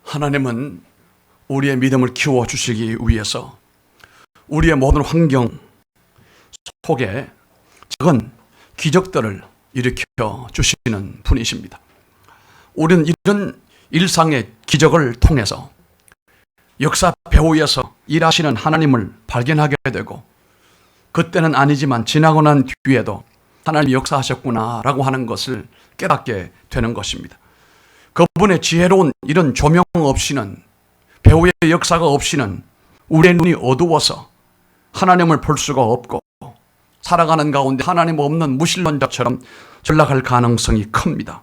하나님은 우리의 믿음을 키워주시기 위해서 우리의 모든 환경 속에 작은 기적들을 일으켜 주시는 분이십니다. 우리는 이런 일상의 기적을 통해서 역사 배후에서 일하시는 하나님을 발견하게 되고, 그때는 아니지만 지나고 난 뒤에도 하나님이 역사하셨구나라고 하는 것을 깨닫게 되는 것입니다. 그분의 지혜로운 이런 조명 없이는, 배후의 역사가 없이는 우리의 눈이 어두워서 하나님을 볼 수가 없고, 살아가는 가운데 하나님 없는 무신론자처럼 전락할 가능성이 큽니다.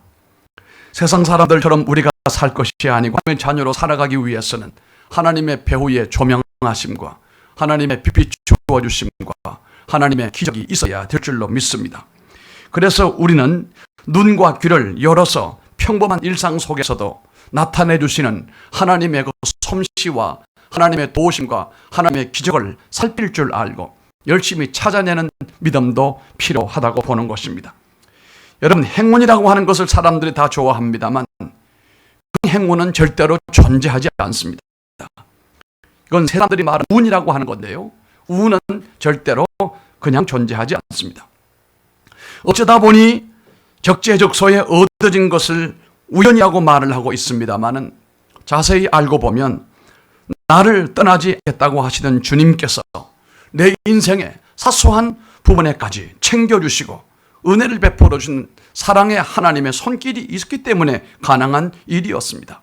세상 사람들처럼 우리가 살 것이 아니고 하나님의 자녀로 살아가기 위해서는 하나님의 배후의 조명하심과 하나님의 빛 주어주심과 하나님의 기적이 있어야 될 줄로 믿습니다. 그래서 우리는 눈과 귀를 열어서 평범한 일상 속에서도 나타내 주시는 하나님의 그 솜씨와 하나님의 도우심과 하나님의 기적을 살필 줄 알고 열심히 찾아내는 믿음도 필요하다고 보는 것입니다. 여러분, 행운이라고 하는 것을 사람들이 다 좋아합니다만 그 행운은 절대로 존재하지 않습니다. 이건 사람들이 말하는 운이라고 하는 건데요, 운은 절대로 그냥 존재하지 않습니다. 어쩌다 보니 적재적소에 얻어진 것을 우연이라고 말을 하고 있습니다만은 자세히 알고 보면 나를 떠나지 않겠다고 하시던 주님께서 내 인생의 사소한 부분에까지 챙겨주시고 은혜를 베풀어 주신 사랑의 하나님의 손길이 있었기 때문에 가능한 일이었습니다.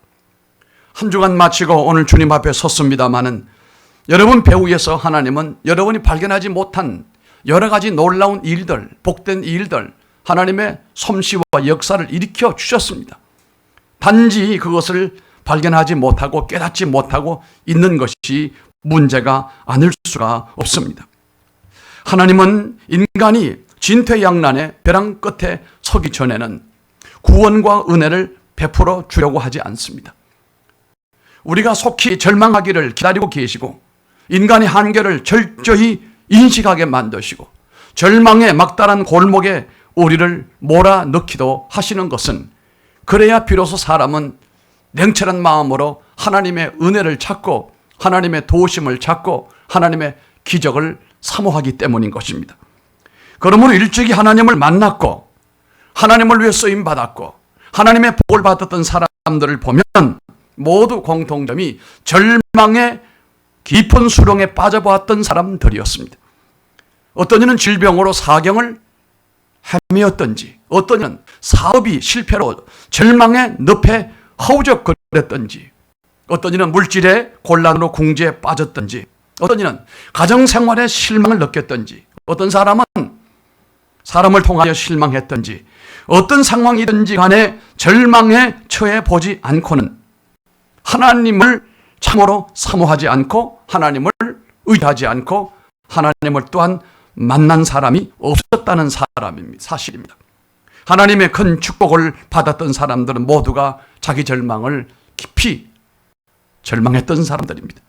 한 주간 마치고 오늘 주님 앞에 섰습니다마는 여러분 배후에서 하나님은 여러분이 발견하지 못한 여러 가지 놀라운 일들, 복된 일들, 하나님의 솜씨와 역사를 일으켜 주셨습니다. 단지 그것을 발견하지 못하고 깨닫지 못하고 있는 것이 문제가 아닐 수가 없습니다. 하나님은 인간이 진퇴양난의 벼랑 끝에 서기 전에는 구원과 은혜를 베풀어 주려고 하지 않습니다. 우리가 속히 절망하기를 기다리고 계시고 인간의 한계를 철저히 인식하게 만드시고 절망의 막다른 골목에 우리를 몰아넣기도 하시는 것은, 그래야 비로소 사람은 냉철한 마음으로 하나님의 은혜를 찾고 하나님의 도우심을 찾고 하나님의 기적을 사모하기 때문인 것입니다. 그러므로 일찍이 하나님을 만났고 하나님을 위해 쓰임받았고 하나님의 복을 받았던 사람들을 보면 모두 공통점이 절망의 깊은 수렁에 빠져보았던 사람들이었습니다. 어떤 이는 질병으로 사경을 헤매었던지, 어떤 이는 사업이 실패로 절망의 늪에 허우적거렸던지, 어떤 이는 물질의 곤란으로 궁지에 빠졌던지, 어떤 이는 가정생활에 실망을 느꼈던지, 어떤 사람은 사람을 통하여 실망했던지, 어떤 상황이든지 간에 절망에 처해 보지 않고는 하나님을 참으로 사모하지 않고 하나님을 의지하지 않고 하나님을 또한 만난 사람이 없었다는 사실입니다. 하나님의 큰 축복을 받았던 사람들은 모두가 자기 절망을 깊이 절망했던 사람들입니다.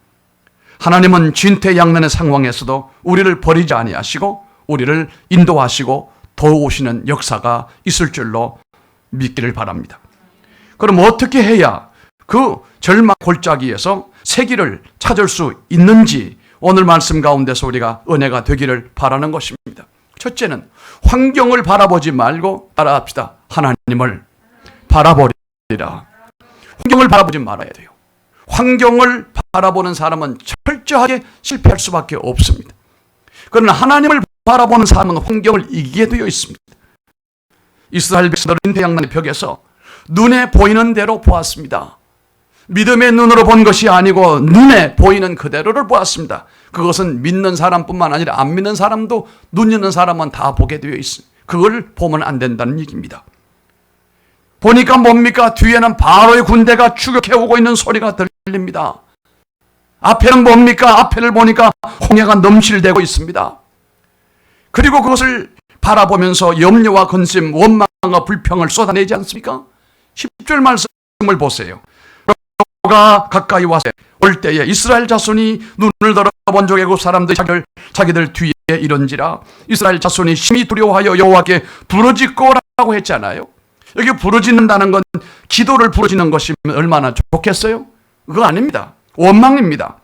하나님은 진퇴양난의 상황에서도 우리를 버리지 아니하시고 우리를 인도하시고 도우시는 역사가 있을 줄로 믿기를 바랍니다. 그럼 어떻게 해야 그 절망 골짜기에서 새길을 찾을 수 있는지 오늘 말씀 가운데서 우리가 은혜가 되기를 바라는 것입니다. 첫째는 환경을 바라보지 말고 따라합시다. 하나님을 바라보리라. 환경을 바라보지 말아야 돼요. 환경을 바라보는 사람은 철저하게 실패할 수밖에 없습니다. 그러나 하나님을 바라보는 사람은 환경을 이기게 되어 있습니다. 이스라엘 백성들은 진퇴양난의 벽에서 눈에 보이는 대로 보았습니다. 믿음의 눈으로 본 것이 아니고 눈에 보이는 그대로를 보았습니다. 그것은 믿는 사람뿐만 아니라 안 믿는 사람도, 눈 있는 사람은 다 보게 되어 있습니다. 그걸 보면 안 된다는 얘기입니다. 보니까 뭡니까? 뒤에는 바로의 군대가 추격해오고 있는 소리가 들립니다. 앞에는 뭡니까? 앞에를 보니까 홍해가 넘실대고 있습니다. 그리고 그것을 바라보면서 염려와 근심, 원망과 불평을 쏟아내지 않습니까? 10절 말씀을 보세요. 가 가까이 와서 올 때에 이스라엘 자손이 눈을 들어본 족애굽 사람들이 자기들 뒤에 이런지라. 이스라엘 자손이 심히 두려워하여 여호와께 부르짖고라고 했잖아요. 여기 부르짖는다는 건 기도를 부르짖는 것이면 얼마나 좋겠어요? 그거 아닙니다. 원망입니다.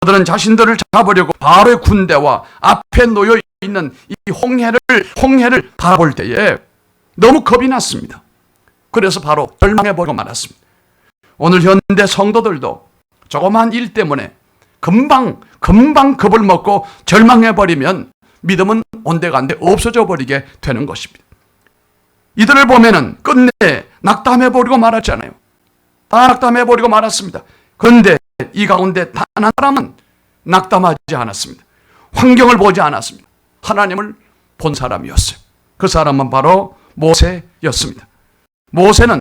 그들은 자신들을 잡으려고 바로의 군대와 앞에 놓여 있는 이 홍해를 바라볼 때에 너무 겁이 났습니다. 그래서 바로 절망해버리고 말았습니다. 오늘 현대 성도들도 조그만 일 때문에 금방 겁을 먹고 절망해버리면 믿음은 온데간데 없어져 버리게 되는 것입니다. 이들을 보면은 끝내 낙담해버리고 말았잖아요. 다 낙담해버리고 말았습니다. 그런데 이 가운데 단 한 사람은 낙담하지 않았습니다. 환경을 보지 않았습니다. 하나님을 본 사람이었어요. 그 사람은 바로 모세였습니다. 모세는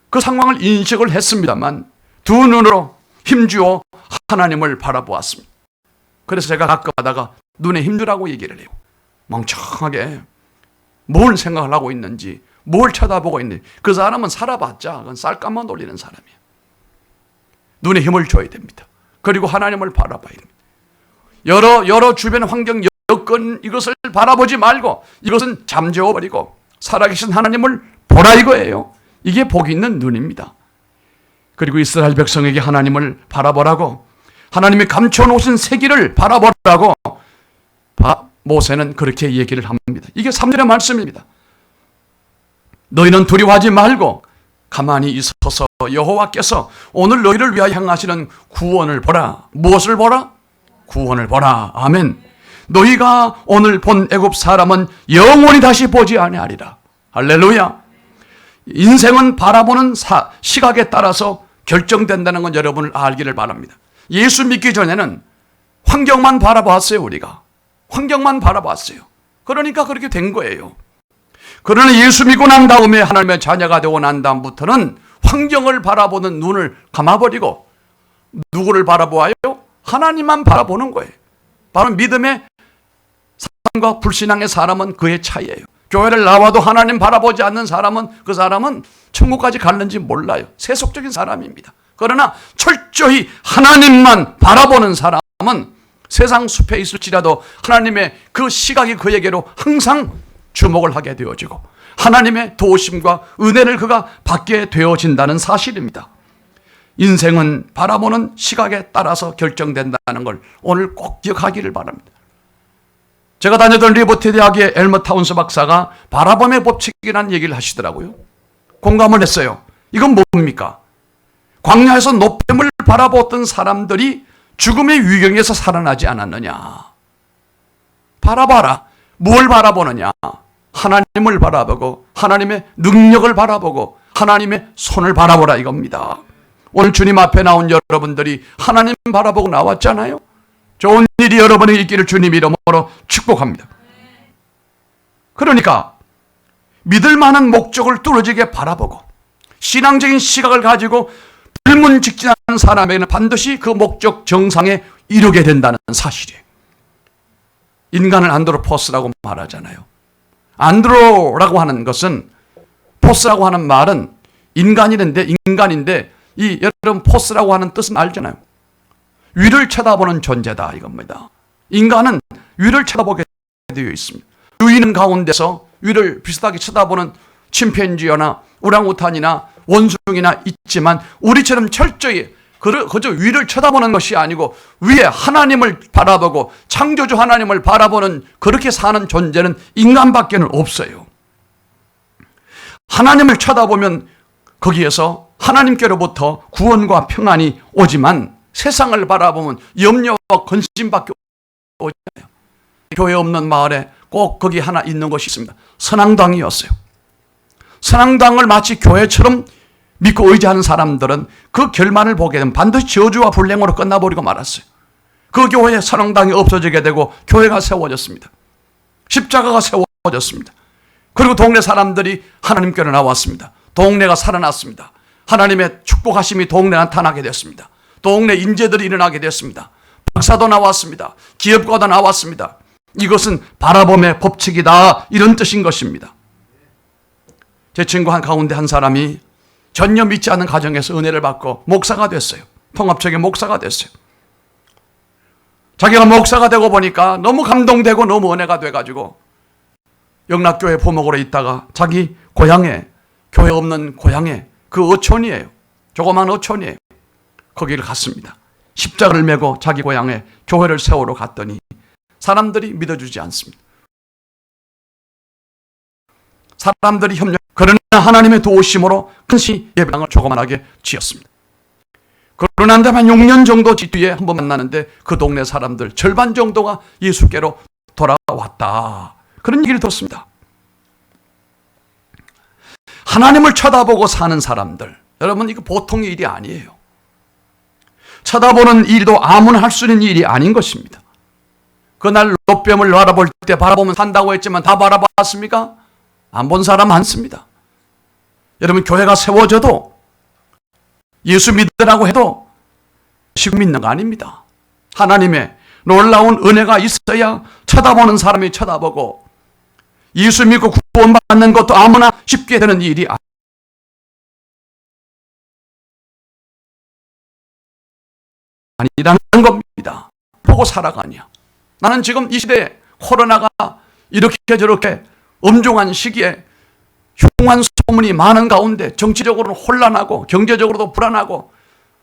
그 상황을 인식을 했습니다만 두 눈으로 힘주어 하나님을 바라보았습니다. 그래서 제가 가끔 하다가 눈에 힘주라고 얘기를 해요. 멍청하게 뭘 생각을 하고 있는지, 뭘 쳐다보고 있는지. 그 사람은 살아봤자 그건 쌀감만 돌리는 사람이에요. 눈에 힘을 줘야 됩니다. 그리고 하나님을 바라봐야 됩니다. 여러 주변 환경, 여건 이것을 바라보지 말고 이것은 잠재워버리고 살아계신 하나님을 보라 이거예요. 이게 복 있는 눈입니다. 그리고 이스라엘 백성에게 하나님을 바라보라고, 하나님이 감춰놓으신 세기를 바라보라고 모세는 그렇게 얘기를 합니다. 이게 3절의 말씀입니다. 너희는 두려워하지 말고 가만히 있어서 여호와께서 오늘 너희를 위하여 행하시는 구원을 보라. 무엇을 보라? 구원을 보라. 아멘. 너희가 오늘 본 애굽 사람은 영원히 다시 보지 아니하리라. 할렐루야. 인생은 바라보는 시각에 따라서 결정된다는 건 여러분을 알기를 바랍니다. 예수 믿기 전에는 환경만 바라봤어요. 우리가 환경만 바라봤어요. 그러니까 그렇게 된 거예요. 그러나 예수 믿고 난 다음에 하나님의 자녀가 되고 난 다음부터는 환경을 바라보는 눈을 감아버리고 누구를 바라보아요? 하나님만 바라보는 거예요. 바로 믿음의 사람과 불신앙의 사람은 그의 차이예요. 교회를 나와도 하나님 바라보지 않는 사람은 그 사람은 천국까지 갈는지 몰라요. 세속적인 사람입니다. 그러나 철저히 하나님만 바라보는 사람은 세상 숲에 있을지라도 하나님의 그 시각이 그에게로 항상 주목을 하게 되어지고 하나님의 도우심과 은혜를 그가 받게 되어진다는 사실입니다. 인생은 바라보는 시각에 따라서 결정된다는 걸 오늘 꼭 기억하기를 바랍니다. 제가 다녔던 리버티 대학의 엘머 타운스 박사가 바라봄의 법칙이라는 얘기를 하시더라고요. 공감을 했어요. 이건 뭡니까? 광야에서 노뱀을 바라보았던 사람들이 죽음의 위경에서 살아나지 않았느냐. 바라봐라. 뭘 바라보느냐? 하나님을 바라보고 하나님의 능력을 바라보고 하나님의 손을 바라보라 이겁니다. 오늘 주님 앞에 나온 여러분들이 하나님 바라보고 나왔잖아요. 좋은 일이 여러분에게 있기를 주님 이름으로 축복합니다. 그러니까 믿을 만한 목적을 뚫어지게 바라보고 신앙적인 시각을 가지고 불문직진하는 사람에게는 반드시 그 목적 정상에 이르게 된다는 사실이에요. 인간을 안드로포스라고 말하잖아요. 안드로라고 하는 것은, 포스라고 하는 말은 인간인데 이 여러분 포스라고 하는 뜻은 알잖아요. 위를 쳐다보는 존재다 이겁니다. 인간은 위를 쳐다보게 되어 있습니다. 유인은 가운데서 위를 비슷하게 쳐다보는 침팬지나 우랑우탄이나 원숭이나 있지만 우리처럼 철저히 그저 위를 쳐다보는 것이 아니고 위에 하나님을 바라보고 창조주 하나님을 바라보는 그렇게 사는 존재는 인간밖에 없어요. 하나님을 쳐다보면 거기에서 하나님께로부터 구원과 평안이 오지만 세상을 바라보면 염려와 근심밖에 오지 않아요. 교회 없는 마을에 꼭 거기 하나 있는 곳이 있습니다. 선앙당이었어요. 선앙당을 마치 교회처럼 믿고 의지하는 사람들은 그 결말을 보게 되면 반드시 저주와 불행으로 끝나버리고 말았어요. 그 교회에 선앙당이 없어지게 되고 교회가 세워졌습니다. 십자가가 세워졌습니다. 그리고 동네 사람들이 하나님께로 나왔습니다. 동네가 살아났습니다. 하나님의 축복하심이 동네에 나타나게 됐습니다. 동네 인재들이 일어나게 됐습니다. 박사도 나왔습니다. 기업가도 나왔습니다. 이것은 바라봄의 법칙이다 이런 뜻인 것입니다. 제 친구 가운데 한 사람이 전혀 믿지 않는 가정에서 은혜를 받고 목사가 됐어요. 통합적인 목사가 됐어요. 자기가 목사가 되고 보니까 너무 감동되고 너무 은혜가 돼가지고 영락교회 부목으로 있다가 자기 고향에, 교회 없는 고향에 그 어촌이에요. 조그만 어촌이에요. 거기를 갔습니다. 십자가를 메고 자기 고향에 교회를 세우러 갔더니 사람들이 믿어주지 않습니다. 사람들이 협력, 그러나 하나님의 도우심으로 큰시 예배당을 조그만하게 지었습니다. 그러나 한 6년 정도 뒤에 한번 만나는데 그 동네 사람들 절반 정도가 예수께로 돌아왔다. 그런 얘기를 들었습니다. 하나님을 쳐다보고 사는 사람들, 여러분 이거 보통 일이 아니에요. 쳐다보는 일도 아무나 할 수 있는 일이 아닌 것입니다. 그날 롯뱀을 바라볼 때 바라보면 산다고 했지만 다 바라봤습니까? 안 본 사람 많습니다. 여러분 교회가 세워져도 예수 믿으라고 해도 지금 믿는 거 아닙니다. 하나님의 놀라운 은혜가 있어야 쳐다보는 사람이 쳐다보고 예수 믿고 구원받는 것도 아무나 쉽게 되는 일이 아니라는 겁니다. 보고 살아가냐. 나는 지금 이 시대에 코로나가 이렇게 저렇게 엄중한 시기에 흉한 소문이 많은 가운데 정치적으로는 혼란하고 경제적으로도 불안하고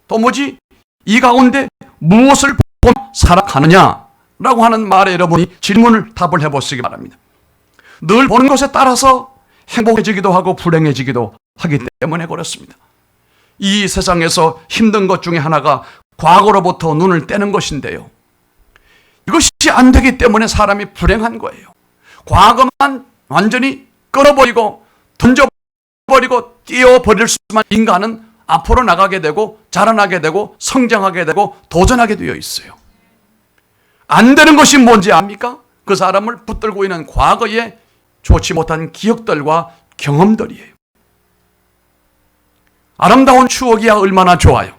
도무지 이 가운데 무엇을 보고 살아가느냐라고 하는 말에 여러분이 질문을 답을 해보시기 바랍니다. 늘 보는 것에 따라서 행복해지기도 하고 불행해지기도 하기 때문에 그렇습니다. 이 세상에서 힘든 것 중에 하나가 과거로부터 눈을 떼는 것인데요. 이것이 안 되기 때문에 사람이 불행한 거예요. 과거만 완전히 끌어버리고 던져버리고 띄워버릴 수만 인간은 앞으로 나가게 되고 자라나게 되고 성장하게 되고 도전하게 되어 있어요. 안 되는 것이 뭔지 압니까? 그 사람을 붙들고 있는 과거의 좋지 못한 기억들과 경험들이에요. 아름다운 추억이야 얼마나 좋아요.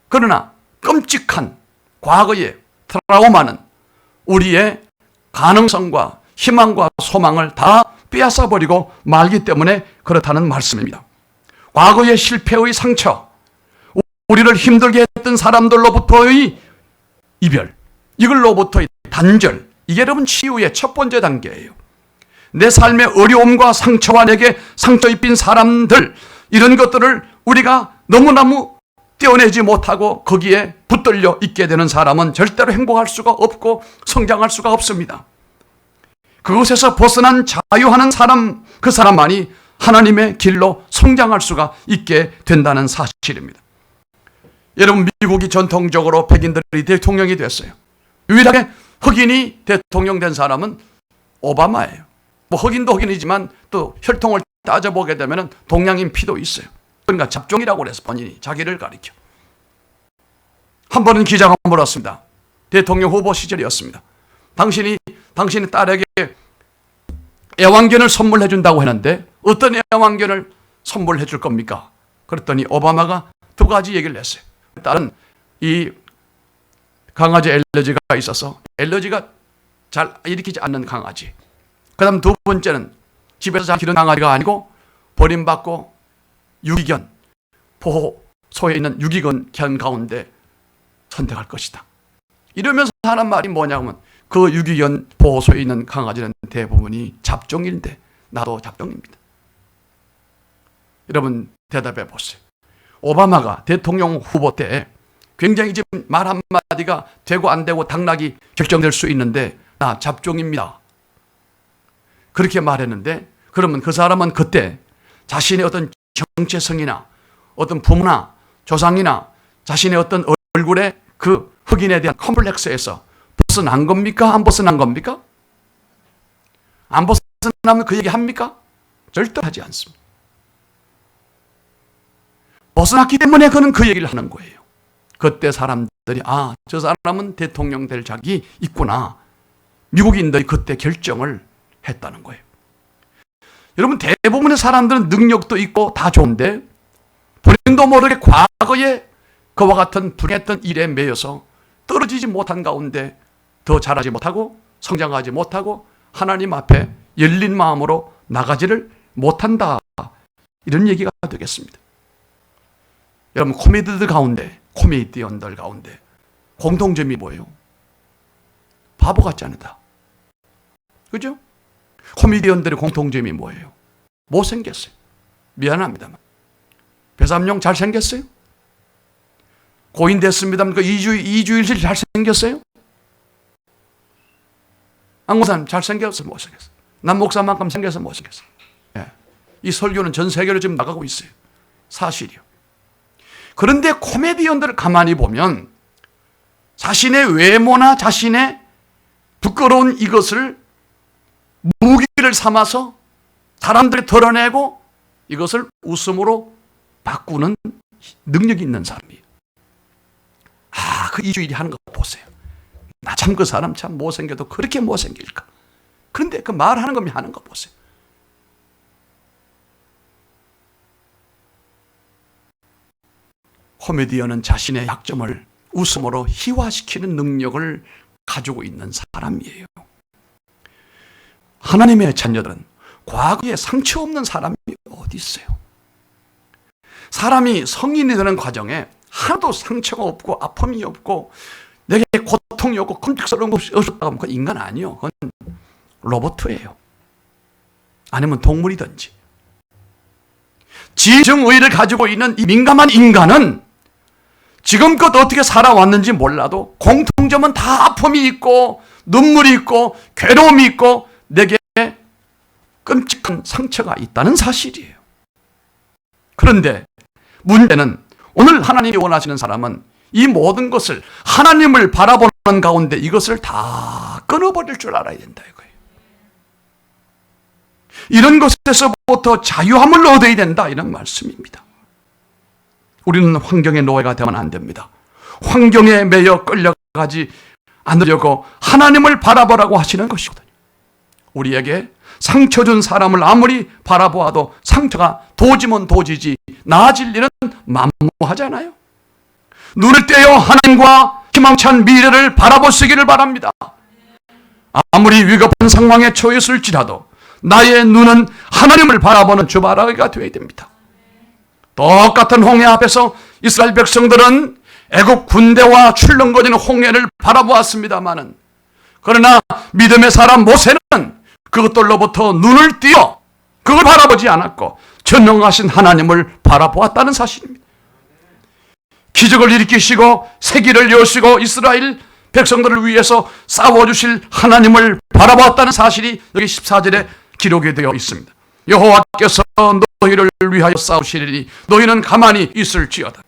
그러나 끔찍한 과거의 트라우마는 우리의 가능성과 희망과 소망을 다 빼앗아버리고 말기 때문에 그렇다는 말씀입니다. 과거의 실패의 상처, 우리를 힘들게 했던 사람들로부터의 이별, 이걸로부터의 단절, 이게 여러분 치유의 첫 번째 단계예요. 내 삶의 어려움과 상처와 내게 상처 입힌 사람들, 이런 것들을 우리가 너무너무 떼어내지 못하고 거기에 붙들려 있게 되는 사람은 절대로 행복할 수가 없고 성장할 수가 없습니다. 그곳에서 벗어난 자유하는 사람, 그 사람만이 하나님의 길로 성장할 수가 있게 된다는 사실입니다. 여러분 미국이 전통적으로 백인들이 대통령이 됐어요. 유일하게 흑인이 대통령 된 사람은 오바마예요. 뭐 흑인도 흑인이지만 또 혈통을 따져보게 되면 동양인 피도 있어요. 그러니까 잡종이라고 그래서 본인이 자기를 가리켜. 한 번은 기자가 물었습니다. 대통령 후보 시절이었습니다. 당신이 딸에게 애완견을 선물해 준다고 했는데 어떤 애완견을 선물해 줄 겁니까? 그랬더니 오바마가 두 가지 얘기를 했어요. 딸은 이 강아지 알러지가 있어서 알러지가 잘 일으키지 않는 강아지. 그 다음 두 번째는 집에서 잘 기르는 강아지가 아니고 버림받고 유기견, 보호소에 있는 유기견 가운데 선택할 것이다. 이러면서 하는 말이 뭐냐면 그 유기견 보호소에 있는 강아지는 대부분이 잡종인데 나도 잡종입니다. 여러분 대답해 보세요. 오바마가 대통령 후보 때 굉장히 지금 말 한마디가 되고 안 되고 당락이 결정될 수 있는데 나 잡종입니다. 그렇게 말했는데 그러면 그 사람은 그때 자신의 어떤 정체성이나 어떤 부모나 조상이나 자신의 어떤 얼굴에 그 흑인에 대한 컴플렉스에서 벗어난 겁니까? 안 벗어난 겁니까? 안 벗어나면 그 얘기 합니까? 절대 하지 않습니다. 벗어났기 때문에 그는 그 얘기를 하는 거예요. 그때 사람들이 저 사람은 대통령 될 자격이 있구나. 미국인들이 그때 결정을 했다는 거예요. 여러분 대부분의 사람들은 능력도 있고 다 좋은데 본인도 모르게 과거에 그와 같은 불행했던 일에 매여서 떨어지지 못한 가운데 더 자라지 못하고 성장하지 못하고 하나님 앞에 열린 마음으로 나가지를 못한다. 이런 얘기가 되겠습니다. 여러분 코미디언들 가운데 공통점이 뭐예요? 바보 같지 않다. 그죠? 코미디언들의 공통점이 뭐예요? 못생겼어요. 미안합니다만. 배삼룡 잘생겼어요? 고인 됐습니다만 그 이주일실 잘생겼어요? 안 목사님 잘생겼어요? 못생겼어요? 남 목사만큼 생겨서 못생겼어요? 예. 이 설교는 전 세계로 지금 나가고 있어요. 사실이요. 그런데 코미디언들을 가만히 보면 자신의 외모나 자신의 부끄러운 이것을 무기를 삼아서 사람들이 드러내고 이것을 웃음으로 바꾸는 능력이 있는 사람이에요. 아, 그 이주일이 하는 거 보세요. 나 참 그 사람 참 못생겨도 그렇게 못생길까? 그런데 그 말하는 거 하는 거 보세요. 코미디언은 자신의 약점을 웃음으로 희화시키는 능력을 가지고 있는 사람이에요. 하나님의 자녀들은 과거에 상처 없는 사람이 어디 있어요? 사람이 성인이 되는 과정에 하나도 상처가 없고 아픔이 없고 내게 고통이 없고 끔찍스러운 것이 없었다고 하면 그건 인간 아니에요. 그건 로봇이에요. 아니면 동물이든지. 지정의를 가지고 있는 이 민감한 인간은 지금껏 어떻게 살아왔는지 몰라도 공통점은 다 아픔이 있고 눈물이 있고 괴로움이 있고 내게 끔찍한 상처가 있다는 사실이에요. 그런데 문제는 오늘 하나님이 원하시는 사람은 이 모든 것을 하나님을 바라보는 가운데 이것을 다 끊어버릴 줄 알아야 된다 이거예요. 이런 것에서부터 자유함을 얻어야 된다 이런 말씀입니다. 우리는 환경의 노예가 되면 안 됩니다. 환경에 매여 끌려가지 않으려고 하나님을 바라보라고 하시는 것이거든요. 우리에게 상처 준 사람을 아무리 바라보아도 상처가 도지면 도지지 나아질 일은 만무하잖아요. 눈을 떼어 하나님과 희망찬 미래를 바라보시기를 바랍니다. 아무리 위급한 상황에 처했을지라도 나의 눈은 하나님을 바라보는 주바라기가 되어야 됩니다. 똑같은 홍해 앞에서 이스라엘 백성들은 애국 군대와 출렁거리는 홍해를 바라보았습니다마는 그러나 믿음의 사람 모세는 그것들로부터 눈을 띄어 그걸 바라보지 않았고 전능하신 하나님을 바라보았다는 사실입니다. 기적을 일으키시고 세기를 여시고 이스라엘 백성들을 위해서 싸워주실 하나님을 바라보았다는 사실이 여기 14절에 기록이 되어 있습니다. 여호와께서 너희를 위하여 싸우시리니 너희는 가만히 있을지어다.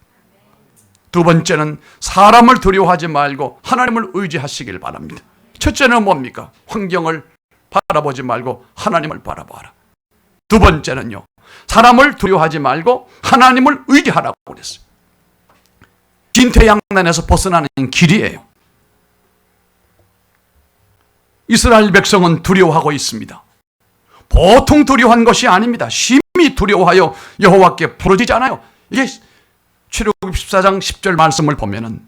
두 번째는 사람을 두려워하지 말고 하나님을 의지하시길 바랍니다. 첫째는 뭡니까? 환경을 바라보지 말고 하나님을 바라봐라. 두 번째는요, 사람을 두려워하지 말고 하나님을 의지하라고 그랬어요. 진퇴양난에서 벗어나는 길이에요. 이스라엘 백성은 두려워하고 있습니다. 보통 두려워한 것이 아닙니다. 심히 두려워하여 여호와께 부르짖잖아요. 이게 출애굽기 14장 10절 말씀을 보면은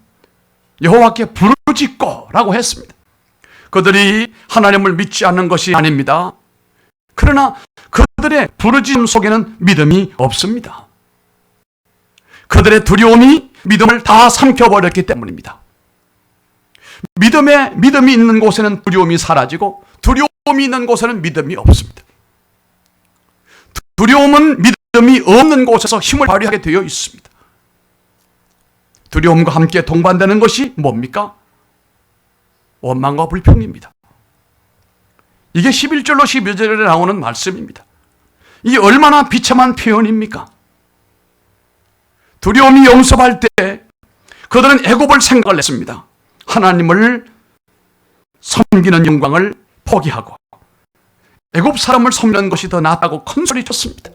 여호와께 부르짖고라고 했습니다. 그들이 하나님을 믿지 않는 것이 아닙니다. 그러나 그들의 부르짖음 속에는 믿음이 없습니다. 그들의 두려움이 믿음을 다 삼켜버렸기 때문입니다. 믿음이 있는 곳에는 두려움이 사라지고 두려움이 있는 곳에는 믿음이 없습니다. 두려움은 믿음이 없는 곳에서 힘을 발휘하게 되어 있습니다. 두려움과 함께 동반되는 것이 뭡니까? 원망과 불평입니다. 이게 11절로 12절에 나오는 말씀입니다. 이게 얼마나 비참한 표현입니까? 두려움이 영섭할 때 그들은 애굽을 생각을 했습니다. 하나님을 섬기는 영광을 포기하고 애굽 사람을 섬기는 것이 더 낫다고 큰 소리 쳤습니다.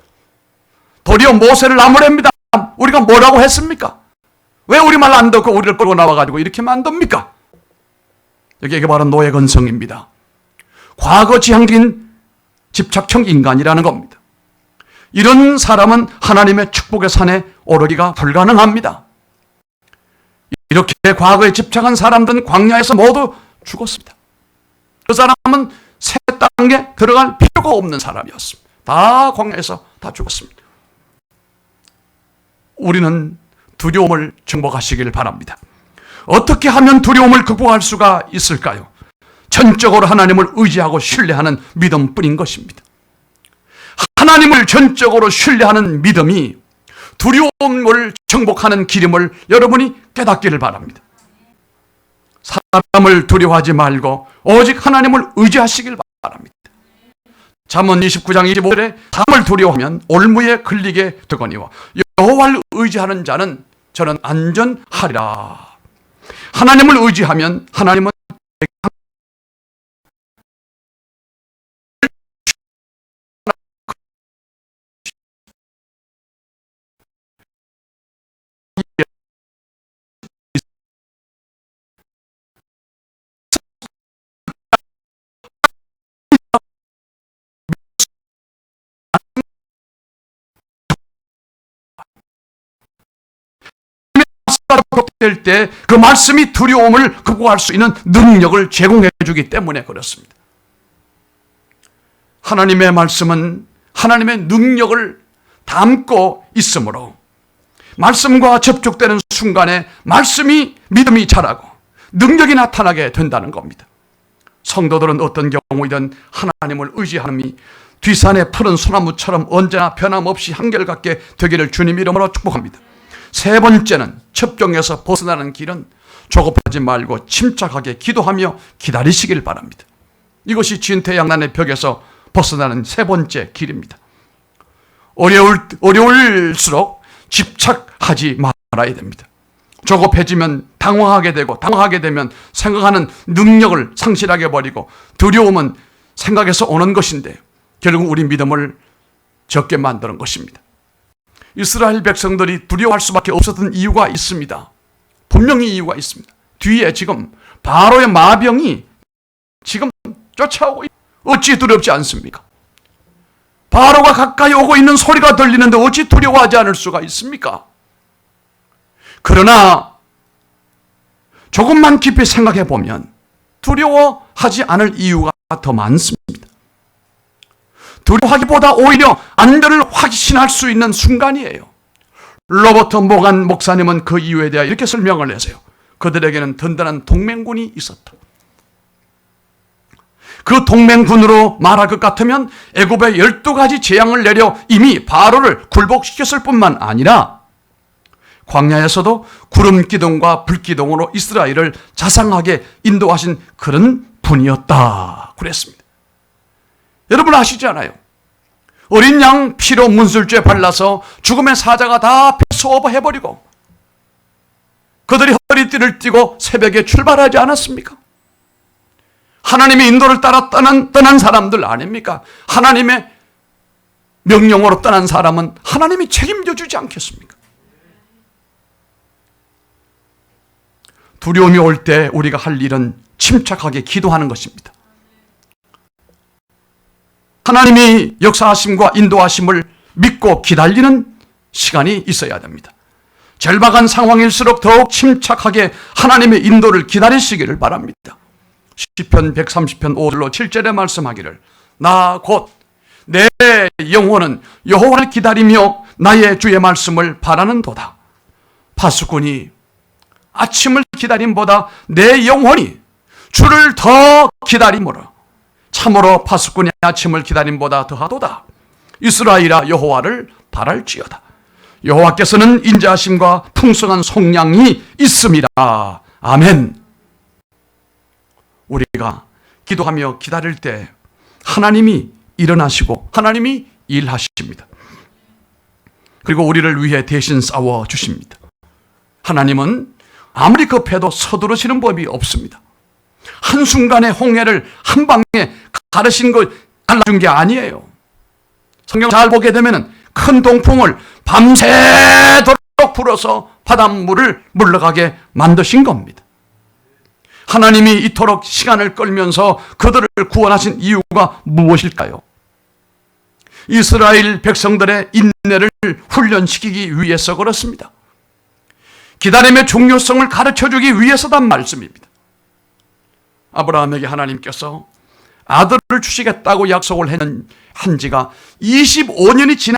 도리어 모세를 나무랍니다. 우리가 뭐라고 했습니까? 왜 우리 말 안 듣고 우리를 끌고 나와가지고 이렇게 만듭니까? 이게 바로 노예 근성입니다. 과거 지향적인 집착형 인간이라는 겁니다. 이런 사람은 하나님의 축복의 산에 오르기가 불가능합니다. 이렇게 과거에 집착한 사람들은 광야에서 모두 죽었습니다. 그 사람은 새 땅에 들어갈 필요가 없는 사람이었습니다. 다 광야에서 다 죽었습니다. 우리는 두려움을 정복하시길 바랍니다. 어떻게 하면 두려움을 극복할 수가 있을까요? 전적으로 하나님을 의지하고 신뢰하는 믿음뿐인 것입니다. 하나님을 전적으로 신뢰하는 믿음이 두려움을 정복하는 길임을 여러분이 깨닫기를 바랍니다. 사람을 두려워하지 말고 오직 하나님을 의지하시길 바랍니다. 잠언 29장 25절에 사람을 두려워하면 올무에 걸리게 되거니와 여호와를 의지하는 자는 저는 안전하리라. 하나님을 의지하면 하나님은 될 때 그 말씀이 두려움을 극복할 수 있는 능력을 제공해 주기 때문에 그렇습니다. 하나님의 말씀은 하나님의 능력을 담고 있으므로 말씀과 접촉되는 순간에 말씀이 믿음이 자라고 능력이 나타나게 된다는 겁니다. 성도들은 어떤 경우이든 하나님을 의지함이 뒷산에 푸른 소나무처럼 언제나 변함없이 한결같게 되기를 주님 이름으로 축복합니다. 세 번째는 첩경에서 벗어나는 길은 조급하지 말고 침착하게 기도하며 기다리시길 바랍니다. 이것이 진퇴양난의 벽에서 벗어나는 세 번째 길입니다. 어려울수록 집착하지 말아야 됩니다. 조급해지면 당황하게 되고 당황하게 되면 생각하는 능력을 상실하게 버리고 두려움은 생각에서 오는 것인데 결국 우리 믿음을 적게 만드는 것입니다. 이스라엘 백성들이 두려워할 수밖에 없었던 이유가 있습니다. 분명히 이유가 있습니다. 뒤에 지금 바로의 마병이 지금 쫓아오고 어찌 두렵지 않습니까? 바로가 가까이 오고 있는 소리가 들리는데 어찌 두려워하지 않을 수가 있습니까? 그러나 조금만 깊이 생각해 보면 두려워하지 않을 이유가 더 많습니다. 두려워하기보다 오히려 안전을 확신할 수 있는 순간이에요. 로버트 모간 목사님은 그 이유에 대해 이렇게 설명을 하세요. 그들에게는 든든한 동맹군이 있었다. 그 동맹군으로 말할 것 같으면 애굽에 12가지 재앙을 내려 이미 바로를 굴복시켰을 뿐만 아니라 광야에서도 구름 기둥과 불 기둥으로 이스라엘을 자상하게 인도하신 그런 분이었다 그랬습니다. 여러분 아시지 않아요? 어린 양 피로 문술죄 발라서 죽음의 사자가 다 패스오버 해버리고 그들이 허리띠를 띠고 새벽에 출발하지 않았습니까? 하나님의 인도를 따라 떠난 사람들 아닙니까? 하나님의 명령으로 떠난 사람은 하나님이 책임져 주지 않겠습니까? 두려움이 올 때 우리가 할 일은 침착하게 기도하는 것입니다. 하나님이 역사하심과 인도하심을 믿고 기다리는 시간이 있어야 됩니다. 절박한 상황일수록 더욱 침착하게 하나님의 인도를 기다리시기를 바랍니다. 시편 130편 5절로 7절에 말씀하기를 나 곧 내 영혼은 여호와를 기다리며 나의 주의 말씀을 바라는도다. 파수꾼이 아침을 기다림보다 내 영혼이 주를 더 기다림으로 참으로 파수꾼이 아침을 기다림보다 더하도다. 이스라엘아 여호와를 바랄지어다. 여호와께서는 인자하심과 풍성한 속량이 있음이라. 아멘. 우리가 기도하며 기다릴 때 하나님이 일어나시고 하나님이 일하십니다. 그리고 우리를 위해 대신 싸워 주십니다. 하나님은 아무리 급해도 서두르시는 법이 없습니다. 한순간에 홍해를 한 방에 가르신 거 갈라준 게 아니에요. 성경 잘 보게 되면 큰 동풍을 밤새도록 불어서 바닷물을 물러가게 만드신 겁니다. 하나님이 이토록 시간을 끌면서 그들을 구원하신 이유가 무엇일까요? 이스라엘 백성들의 인내를 훈련시키기 위해서 그렇습니다. 기다림의 중요성을 가르쳐주기 위해서단 말씀입니다. 아브라함에게 하나님께서 아들을 주시겠다고 약속을 한 지가 25년이 지난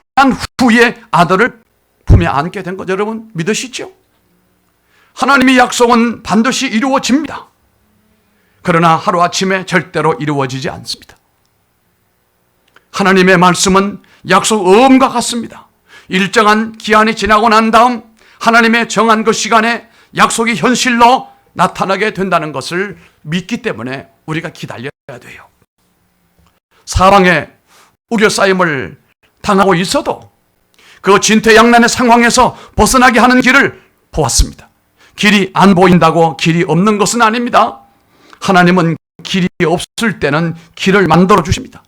후에 아들을 품에 안게 된 것 여러분 믿으시죠? 하나님의 약속은 반드시 이루어집니다. 그러나 하루아침에 절대로 이루어지지 않습니다. 하나님의 말씀은 약속 어음과 같습니다. 일정한 기한이 지나고 난 다음 하나님의 정한 그 시간에 약속이 현실로 나타나게 된다는 것을 믿기 때문에 우리가 기다려야 돼요. 사방에 우겨싸임을 당하고 있어도 그 진퇴양난의 상황에서 벗어나게 하는 길을 보았습니다. 길이 안 보인다고 길이 없는 것은 아닙니다. 하나님은 길이 없을 때는 길을 만들어 주십니다.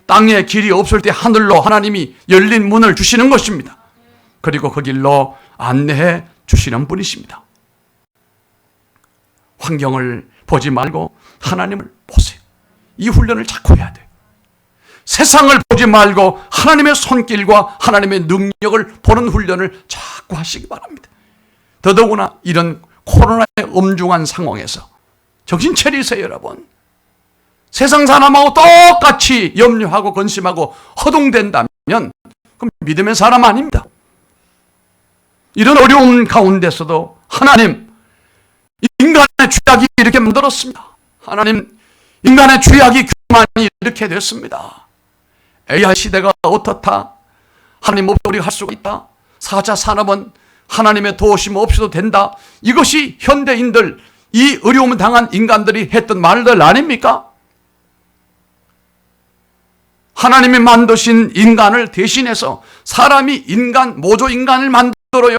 땅에 길이 없을 때 하늘로 하나님이 열린 문을 주시는 것입니다. 그리고 그 길로 안내해 주시는 분이십니다. 환경을 보지 말고 하나님을 보세요. 이 훈련을 자꾸 해야 돼요. 세상을 보지 말고 하나님의 손길과 하나님의 능력을 보는 훈련을 자꾸 하시기 바랍니다. 더더구나 이런 코로나의 엄중한 상황에서 정신 차리세요, 여러분. 세상 사람하고 똑같이 염려하고 근심하고 허둥댄다면 그럼 믿음의 사람 아닙니다. 이런 어려운 가운데서도 하나님, 인간의 죄악이 이렇게 만들었습니다. 하나님, 인간의 죄악이 교만이 이렇게 됐습니다. AI 시대가 어떻다? 하나님 없이 우리가 할 수가 있다. 4차 산업은 하나님의 도우심 없이도 된다. 이것이 현대인들, 이 어려움을 당한 인간들이 했던 말들 아닙니까? 하나님이 만드신 인간을 대신해서 사람이 인간, 모조 인간을 만들어요.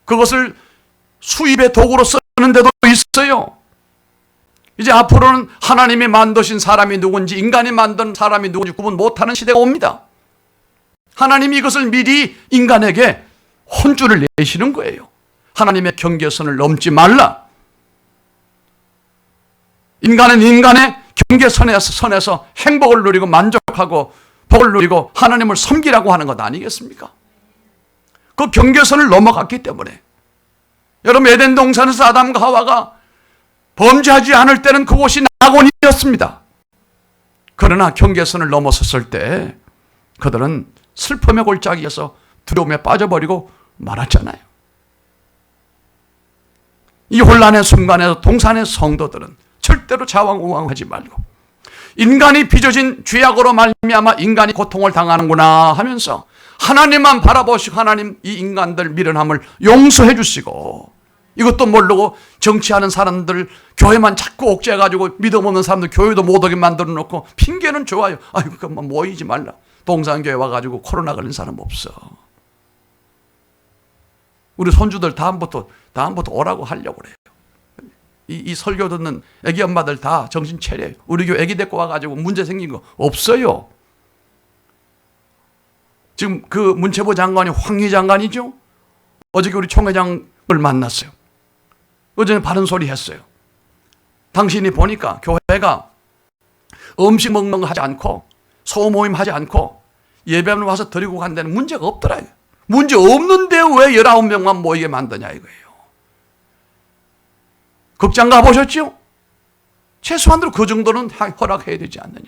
그것을 수입의 도구로 쓰는 데도 있어요. 이제 앞으로는 하나님이 만드신 사람이 누군지, 인간이 만든 사람이 누군지 구분 못하는 시대가 옵니다. 하나님이 이것을 미리 인간에게 혼쭐을 내시는 거예요. 하나님의 경계선을 넘지 말라. 인간은 인간의 경계선에서 행복을 누리고 만족하고 복을 누리고 하나님을 섬기라고 하는 것 아니겠습니까? 그 경계선을 넘어갔기 때문에 여러분, 에덴 동산에서 아담과 하와가 범죄하지 않을 때는 그곳이 낙원이었습니다. 그러나 경계선을 넘어섰을 때 그들은 슬픔의 골짜기에서 두려움에 빠져버리고 말았잖아요. 이 혼란의 순간에서 동산의 성도들은 절대로 좌왕우왕하지 말고 인간이 빚어진 죄악으로 말미암아 인간이 고통을 당하는구나 하면서 하나님만 바라보시고 하나님 이 인간들 미련함을 용서해 주시고, 이것도 모르고 정치하는 사람들 교회만 자꾸 옥죄해가지고 믿음 없는 사람들 교회도 못 오게 만들어 놓고 핑계는 좋아요. 아이고 그만 모이지 말라. 동산교회 와가지고 코로나 걸린 사람 없어. 우리 손주들 다음부터 오라고 하려고 그래요. 이 설교 듣는 애기 엄마들 다 정신 차려요. 우리 교회 애기 데리고 와가지고 문제 생긴 거 없어요. 지금 그 문체부 장관이 황희 장관이죠. 어저께 우리 총회장을 만났어요. 어제는 바른 소리 했어요. 당신이 보니까 교회가 음식 먹는 거 하지 않고 소모임 하지 않고 예배를 와서 드리고 간 데는 문제가 없더라. 문제 없는데 왜 19명만 모이게 만드냐 이거예요. 극장 가보셨죠? 최소한으로 그 정도는 허락해야 되지 않느냐.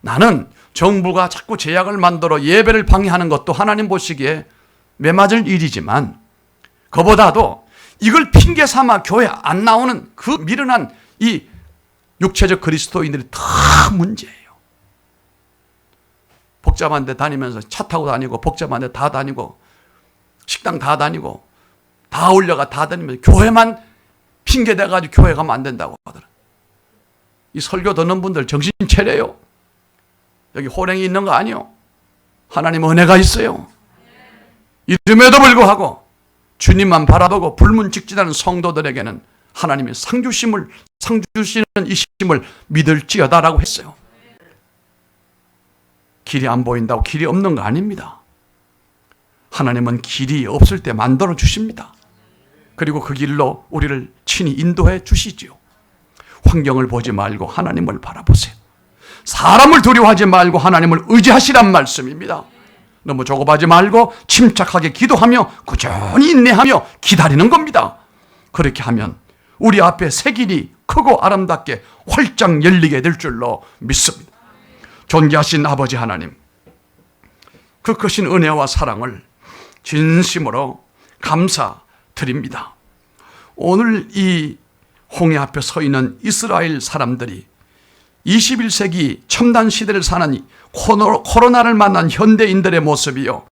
나는 정부가 자꾸 제약을 만들어 예배를 방해하는 것도 하나님 보시기에 매맞을 일이지만 그보다도 이걸 핑계 삼아 교회 안 나오는 그 미련한 이 육체적 그리스도인들이 더 문제예요. 복잡한 데 다니면서 차 타고 다니고 복잡한 데 다 다니고 식당 다 다니고 다 올려가 다 다니면서 교회만 핑계 대가지고 교회 가면 안 된다고 하더라. 이 설교 듣는 분들 정신 차려요. 여기 호랭이 있는 거 아니요. 하나님 은혜가 있어요. 이름에도 불구하고 주님만 바라보고 불문직진하는 성도들에게는 하나님의 상 주시는 이 심을 믿을지어다라고 했어요. 길이 안 보인다고 길이 없는 거 아닙니다. 하나님은 길이 없을 때 만들어 주십니다. 그리고 그 길로 우리를 친히 인도해 주시지요. 환경을 보지 말고 하나님을 바라보세요. 사람을 두려워하지 말고 하나님을 의지하시란 말씀입니다. 너무 조급하지 말고 침착하게 기도하며 꾸준히 인내하며 기다리는 겁니다. 그렇게 하면 우리 앞에 새 길이 크고 아름답게 활짝 열리게 될 줄로 믿습니다. 존귀하신 아버지 하나님, 그 크신 은혜와 사랑을 진심으로 감사드립니다. 오늘 이 홍해 앞에 서 있는 이스라엘 사람들이 21세기 첨단 시대를 사는 코로나를 만난 현대인들의 모습이요,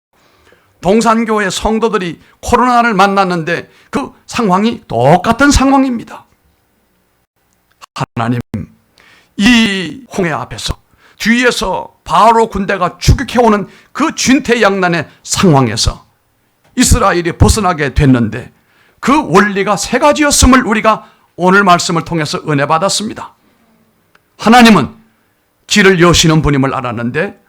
동산교회 성도들이 코로나를 만났는데 그 상황이 똑같은 상황입니다. 하나님, 이 홍해 앞에서 뒤에서 바로 군대가 추격해오는 그 진퇴양난의 상황에서 이스라엘이 벗어나게 됐는데 그 원리가 세 가지였음을 우리가 오늘 말씀을 통해서 은혜 받았습니다. 하나님은 길을 여시는 분임을 알았는데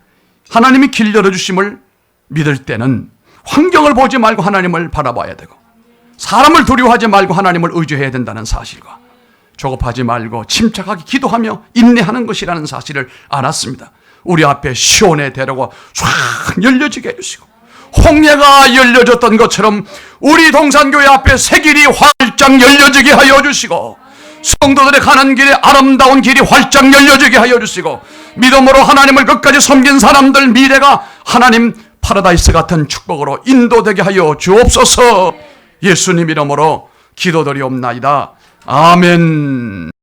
하나님이 길 열어주심을 믿을 때는 환경을 보지 말고 하나님을 바라봐야 되고 사람을 두려워하지 말고 하나님을 의지해야 된다는 사실과 조급하지 말고 침착하게 기도하며 인내하는 것이라는 사실을 알았습니다. 우리 앞에 시온의 대로가 쫙 열려지게 해주시고 홍해가 열려졌던 것처럼 우리 동산교회 앞에 새 길이 활짝 열려지게 하여 주시고 성도들의 가는 길에 아름다운 길이 활짝 열려지게 하여 주시고 믿음으로 하나님을 끝까지 섬긴 사람들 미래가 하나님 파라다이스 같은 축복으로 인도되게 하여 주옵소서. 예수님 이름으로 기도드리옵나이다. 아멘.